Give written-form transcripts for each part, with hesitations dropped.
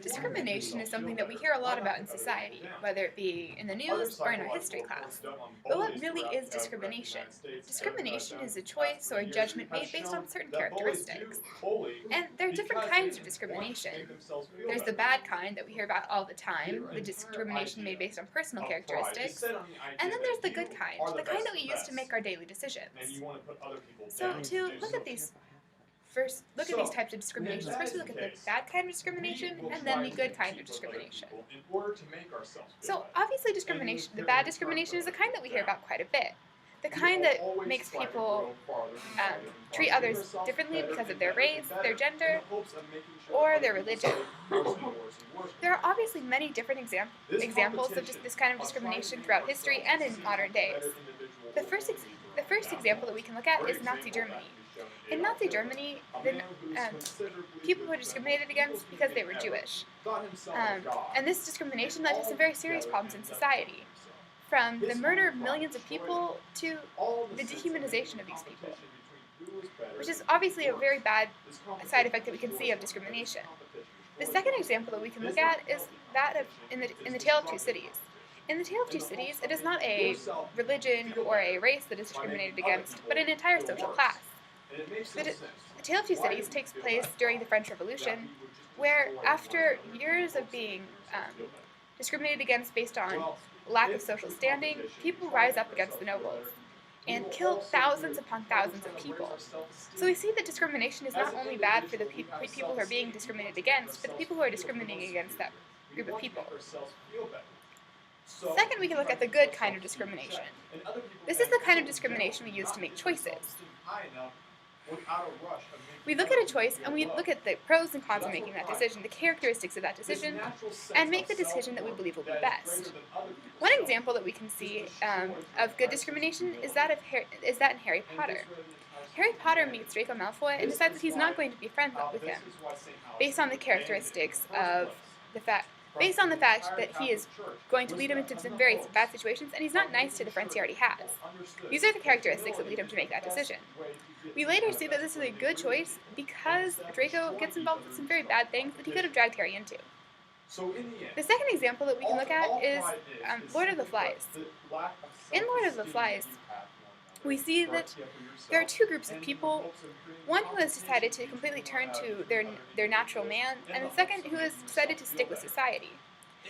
Discrimination is something that we hear a lot about in society, whether it be in the news or in our history class. But what really is discrimination? Discrimination is a choice or a judgment made based on certain characteristics. And there are different kinds of discrimination. There's the bad kind that we hear about all the time, the discrimination made based on personal characteristics. And then there's the good kind, the kind that we use to make our daily decisions. So to look at these look at these types of discriminations. First, we look at the bad kind of discrimination, and then the good kind of discrimination. So, obviously, discrimination, the bad discrimination, is the kind that we hear about quite a bit. The kind that makes people treat others differently because of their race, their gender, or their religion. There are obviously many different examples of just this kind of discrimination throughout history and in modern days. The first example that we can look at is Nazi Germany. In Nazi Germany, people were discriminated against because they were Jewish. And this discrimination led to some very serious problems in society, from the murder of millions of people to the dehumanization of these people, which is obviously a very bad side effect that we can see of discrimination. The second example that we can look at is that of in the Tale of Two Cities. In the Tale of Two Cities, it is not a religion or a race that is discriminated against, but an entire social class. The Tale of Two Cities takes place during the French Revolution, where after years of being discriminated against based on lack of social standing, people rise up against the nobles and kill thousands upon thousands of people. So we see that discrimination is not only bad for the people who are being discriminated against, but the people who are discriminating against that group of people. Second, we can look at the good kind of discrimination. This is the kind of discrimination we use to make choices. We look at a choice and we look at the pros and cons of making that decision, the characteristics of that decision, and make the decision that we believe will be best. One example that we can see of good discrimination is that in Harry Potter. Harry Potter meets Draco Malfoy and decides that he's not going to be friends with him, based on the fact that he is going to lead him into some very bad situations, and he's not nice to the friends he already has. These are the characteristics that lead him to make that decision. We later see that this is a good choice because Draco gets involved with some very bad things that he could have dragged Harry into. The second example that we can look at is Lord of the Flies. In Lord of the Flies, we see that there are two groups of people, one who has decided to completely turn to their natural man, and the second who has decided to stick with society.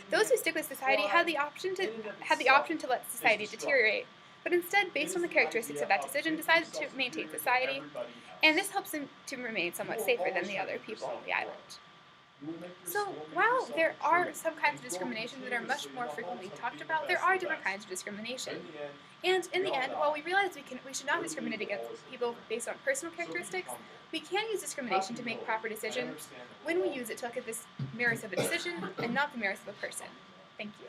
Those who stick with society had the option to let society deteriorate, but instead, based on the characteristics of that decision, decided to maintain society, and this helps them to remain somewhat safer than the other people on the island. So, while there are some kinds of discrimination that are much more frequently talked about, there are different kinds of discrimination. And in the end, while we realize we should not discriminate against people based on personal characteristics, we can use discrimination to make proper decisions when we use it to look at the merits of a decision and not the merits of a person. Thank you.